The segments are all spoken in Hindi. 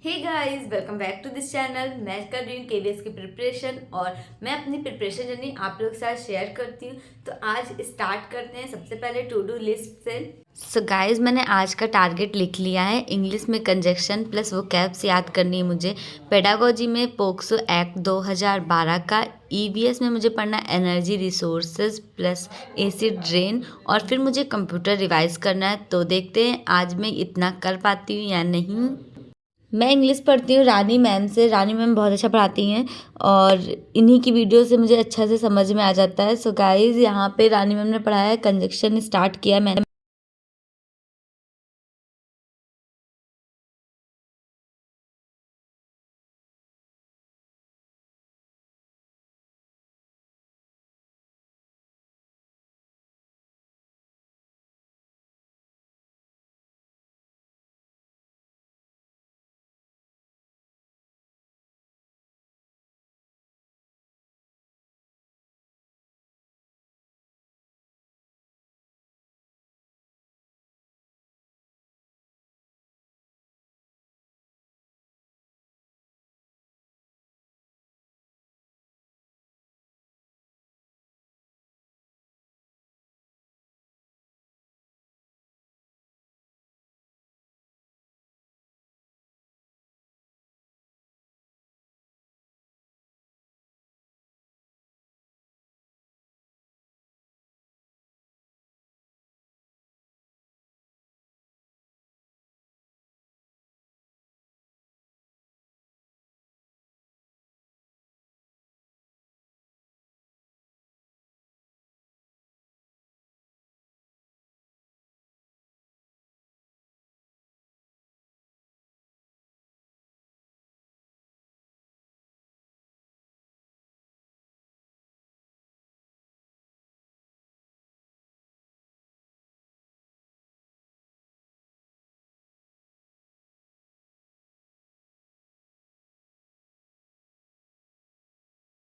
Hey guys, welcome back to this channel. मैं कर रही हूँ केबीएस की प्रिपरेशन और मैं अपनी प्रिपरेशन जर्नी आप लोग के साथ शेयर करती हूँ। तो आज स्टार्ट करते हैं सबसे पहले टू डू लिस्ट से। सो गाइस, मैंने आज का टारगेट लिख लिया है। इंग्लिश में कंजक्शन प्लस वोकैब्स याद करनी है मुझे। पेडागोजी में पोक्सो एक्ट 2012 का। ईवीएस में मुझे पढ़ना energy resources plus acid drain और फिर मुझे कंप्यूटर रिवाइज करना है। तो देखते हैं आज मैं इतना कर पाती हूँ या नहीं। मैं इंग्लिश पढ़ती हूँ रानी मैम से। रानी मैम बहुत अच्छा पढ़ाती हैं और इन्हीं की वीडियो से मुझे अच्छा से समझ में आ जाता है। सो गाइस, यहाँ पे रानी मैम ने पढ़ाया है, कंजक्शन स्टार्ट किया है मैंने।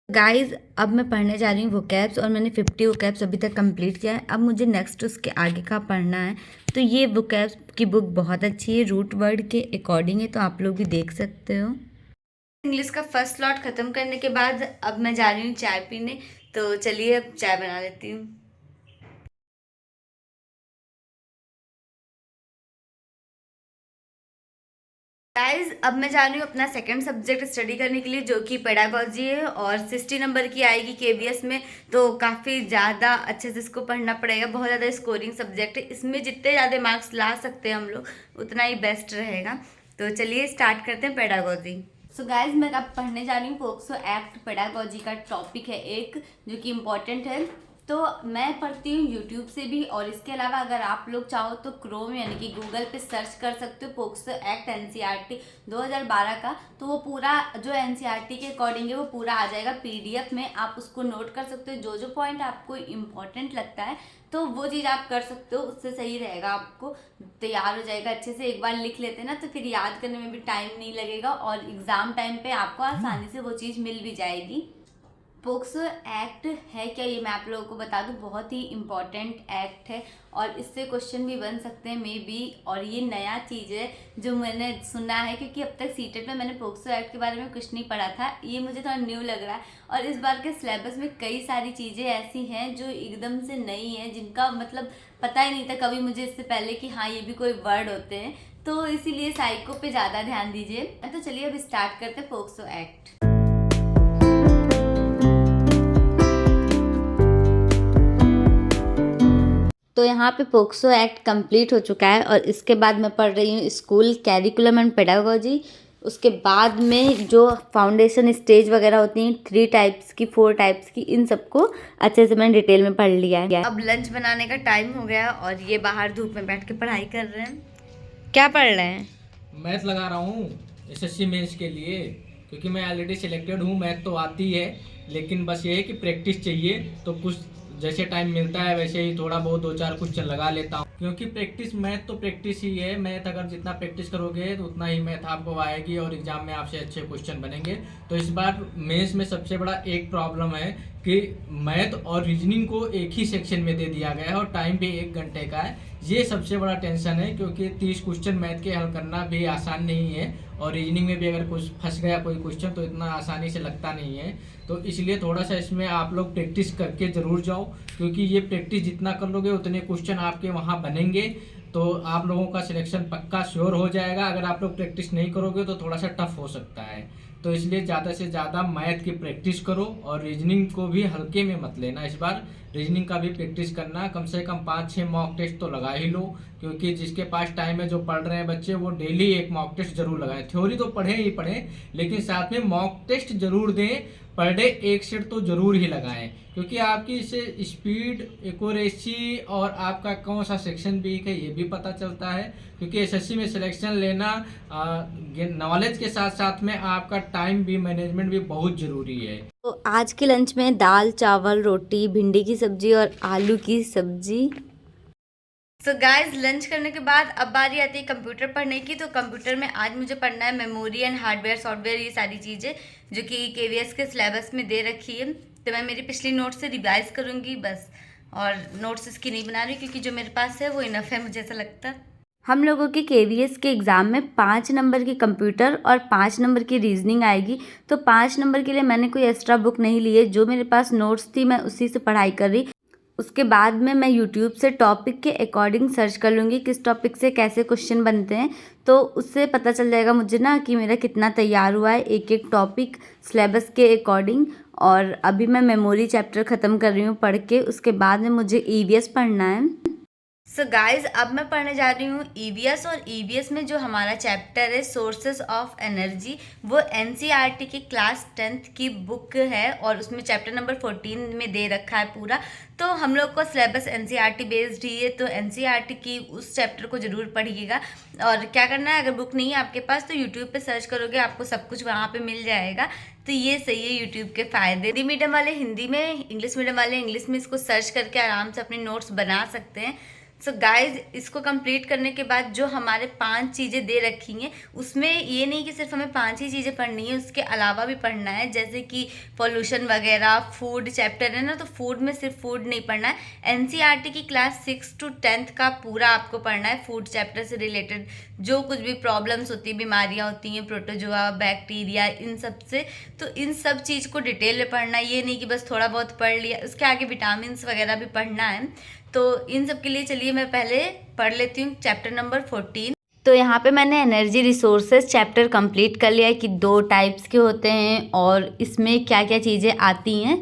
गाइस, अब मैं पढ़ने जा रही हूँ वोकैब्स और मैंने 50 वोकैब्स अभी तक कंप्लीट किया है। अब मुझे नेक्स्ट उसके आगे का पढ़ना है। तो ये वोकैब्स की बुक बहुत अच्छी है, रूट वर्ड के अकॉर्डिंग है, तो आप लोग भी देख सकते हो। इंग्लिश का फर्स्ट स्लॉट ख़त्म करने के बाद अब मैं जा रही हूँ चाय पीने। तो चलिए अब चाय बना लेती हूँ। गाइज, अब मैं जा रही हूँ अपना सेकंड सब्जेक्ट स्टडी करने के लिए, जो कि पेडागोजी है और 60 नंबर की आएगी केबीएस में। तो काफ़ी ज़्यादा अच्छे से इसको पढ़ना पड़ेगा। बहुत ज़्यादा स्कोरिंग सब्जेक्ट है, इसमें जितने ज़्यादा मार्क्स ला सकते हैं हम लोग उतना ही बेस्ट रहेगा। तो चलिए स्टार्ट करते हैं पेडागोजी। सो गाइज, मैं अब पढ़ने जा रही हूँ पोक्सो एक्ट। पेडागोजी का टॉपिक है एक, जो कि इम्पोर्टेंट है। तो मैं पढ़ती हूँ यूट्यूब से भी, और इसके अलावा अगर आप लोग चाहो तो क्रोम यानी कि गूगल पे सर्च कर सकते हो पोक्सो एक्ट एनसीईआरटी 2012 का। तो वो पूरा जो एनसीईआरटी के अकॉर्डिंग है वो पूरा आ जाएगा पीडीएफ में। आप उसको नोट कर सकते हो, जो जो पॉइंट आपको इम्पोर्टेंट लगता है तो वो चीज़ आप कर सकते हो। उससे सही रहेगा, आपको तैयार हो जाएगा अच्छे से। एक बार लिख लेते ना तो फिर याद करने में भी टाइम नहीं लगेगा और एग्ज़ाम टाइम पे आपको आसानी से वो चीज़ मिल भी जाएगी। पोक्सो एक्ट है क्या, ये मैं आप लोगों को बता दूं, बहुत ही इम्पॉर्टेंट एक्ट है और इससे क्वेश्चन भी बन सकते हैं मे बी। और ये नया चीज़ है जो मैंने सुना है, क्योंकि अब तक सीटेट में मैंने पोक्सो एक्ट के बारे में कुछ नहीं पढ़ा था। ये मुझे थोड़ा न्यू लग रहा है और इस बार के सिलेबस में कई सारी चीज़ें ऐसी हैं जो एकदम से नई हैं, जिनका मतलब पता ही नहीं था कभी मुझे इससे पहले कि हाँ ये भी कोई वर्ड होते हैं। तो इसीलिए साइको पे ज़्यादा ध्यान दीजिए। तो चलिए अब स्टार्ट करते हैं पोक्सो एक्ट। तो यहाँ पे पोक्सो एक्ट कंप्लीट हो चुका है और इसके बाद मैं पढ़ रही हूँ स्कूल कैरिकुलम एंड पेडागोजी। उसके बाद में जो फाउंडेशन स्टेज वगैरह होती हैं 3 टाइप्स की 4 टाइप्स की, इन सबको अच्छे से मैंने डिटेल में पढ़ लिया है। अब लंच बनाने का टाइम हो गया और ये बाहर धूप में बैठ के पढ़ाई कर रहे हैं। क्या पढ़ रहे हैं? मैथ लगा रहा हूँ एसएससी मेंस के लिए, क्योंकि मैं ऑलरेडी सिलेक्टेड हूँ। मैथ तो आती है, लेकिन बस ये है कि प्रैक्टिस चाहिए। तो कुछ जैसे टाइम मिलता है वैसे ही थोड़ा बहुत 2-4 क्वेश्चन लगा लेता हूँ, क्योंकि प्रैक्टिस मैथ तो प्रैक्टिस ही है। मैथ अगर जितना प्रैक्टिस करोगे तो उतना ही मैथ आपको आएगी और एग्जाम में आपसे अच्छे क्वेश्चन बनेंगे। तो इस बार मेंस में सबसे बड़ा एक प्रॉब्लम है कि मैथ और रीजनिंग को एक ही सेक्शन में दे दिया गया है और टाइम भी 1 घंटे का है। ये सबसे बड़ा टेंशन है, क्योंकि 30 क्वेश्चन मैथ के हल करना भी आसान नहीं है, और रीजनिंग में भी अगर कुछ फंस गया कोई क्वेश्चन तो इतना आसानी से लगता नहीं है। तो इसलिए थोड़ा सा इसमें आप लोग प्रैक्टिस करके ज़रूर जाओ, क्योंकि ये प्रैक्टिस जितना कर लोगे उतने क्वेश्चन आपके वहाँ बनेंगे, तो आप लोगों का सिलेक्शन पक्का श्योर हो जाएगा। अगर आप लोग प्रैक्टिस नहीं करोगे तो थोड़ा सा टफ हो सकता है। तो इसलिए ज़्यादा से ज़्यादा मैथ की प्रैक्टिस करो, और रीजनिंग को भी हल्के में मत लेना। इस बार रीजनिंग का भी प्रैक्टिस करना, कम से कम 5-6 मॉक टेस्ट तो लगा ही लो, क्योंकि जिसके पास टाइम है, जो पढ़ रहे हैं बच्चे, वो डेली एक मॉक टेस्ट जरूर लगाएं। थ्योरी तो पढ़ें ही पढ़ें, लेकिन साथ में मॉक टेस्ट जरूर दें। पर डे 1 सेट तो जरूर ही लगाएं, क्योंकि आपकी इससे स्पीड, एक्यूरेसी और आपका कौन सा सेक्शन वीक है ये भी पता चलता है। क्योंकि एसएससी में सिलेक्शन लेना नॉलेज के साथ साथ में आपका टाइम भी मैनेजमेंट भी बहुत ज़रूरी है। तो आज के लंच में दाल, चावल, रोटी, भिंडी की सब्जी और आलू की सब्जी। सो गाइस, लंच करने के बाद अब बारी आती है कंप्यूटर पढ़ने की। तो कंप्यूटर में आज मुझे पढ़ना है मेमोरी एंड हार्डवेयर, सॉफ्टवेयर, ये सारी चीज़ें जो कि केवीएस के सिलेबस में दे रखी है। तो मैं मेरी पिछली नोट्स से रिवाइज करूँगी बस, और नोट्स इसकी नहीं बना रही क्योंकि जो मेरे पास है वो इनफ है, मुझे ऐसा लगता है। हम लोगों के केवीएस के एग्ज़ाम में 5 नंबर की कंप्यूटर और 5 नंबर की रीजनिंग आएगी। तो 5 नंबर के लिए मैंने कोई एक्स्ट्रा बुक नहीं ली है, जो मेरे पास नोट्स थी मैं उसी से पढ़ाई कर रही। उसके बाद में मैं यूट्यूब से टॉपिक के अकॉर्डिंग सर्च कर लूँगी किस टॉपिक से कैसे क्वेश्चन बनते हैं, तो उससे पता चल जाएगा मुझे ना कि मेरा कितना तैयार हुआ है एक एक टॉपिक सिलेबस के अकॉर्डिंग। और अभी मैं मेमोरी चैप्टर ख़त्म कर रही हूँ पढ़ के, उसके बाद में मुझे ईवीएस पढ़ना है। सो गाइज, अब मैं पढ़ने जा रही हूँ ईवीएस, और ईवीएस में जो हमारा चैप्टर है सोर्सेज ऑफ एनर्जी, वो एनसीईआरटी की क्लास 10th की बुक है, और उसमें चैप्टर नंबर 14 में दे रखा है पूरा। तो हम लोग को सिलेबस एनसीईआरटी बेस्ड ही है, तो एनसीईआरटी की उस चैप्टर को ज़रूर पढ़िएगा। और क्या करना है, अगर बुक नहीं है आपके पास तो यूट्यूब पे सर्च करोगे, आपको सब कुछ वहाँ पे मिल जाएगा। तो ये सही है यूट्यूब के फ़ायदे। हिंदी मीडियम वाले हिंदी में, इंग्लिश मीडियम वाले इंग्लिश में इसको सर्च करके आराम से अपने नोट्स बना सकते हैं। सो गाइज, इसको कंप्लीट करने के बाद जो हमारे 5 चीज़ें दे रखी हैं, उसमें ये नहीं कि सिर्फ हमें 5 ही चीज़ें पढ़नी है, उसके अलावा भी पढ़ना है, जैसे कि पॉल्यूशन वगैरह, फूड चैप्टर है ना, तो फूड में सिर्फ फूड नहीं पढ़ना है। एनसीईआरटी की क्लास 6 to 10th का पूरा आपको पढ़ना है। फूड चैप्टर से रिलेटेड जो कुछ भी प्रॉब्लम्स होती है, बीमारियाँ होती हैं, प्रोटोजोआ, बैक्टीरिया, इन सब से, तो इन सब चीज़ को डिटेल में पढ़ना है। ये नहीं कि बस थोड़ा बहुत पढ़ लिया, उसके आगे विटामिन वगैरह भी पढ़ना है। तो इन सब के लिए चलिए मैं पहले पढ़ लेती हूँ चैप्टर नंबर 14। तो यहाँ पे मैंने एनर्जी रिसोर्सेज चैप्टर कंप्लीट कर लिया है कि 2 टाइप्स के होते हैं और इसमें क्या क्या चीज़ें आती हैं।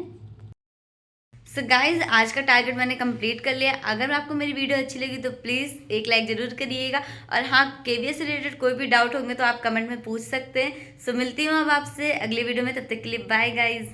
सो गाइज, आज का टारगेट मैंने कंप्लीट कर लिया। अगर आपको मेरी वीडियो अच्छी लगी तो प्लीज़ एक लाइक ज़रूर करिएगा, और हाँ, केवीएस से रिलेटेड कोई भी डाउट होंगे तो आप कमेंट में पूछ सकते हैं। सो मिलती हूँ अब आपसे अगली वीडियो में, तब तक के लिए बाय गाइज।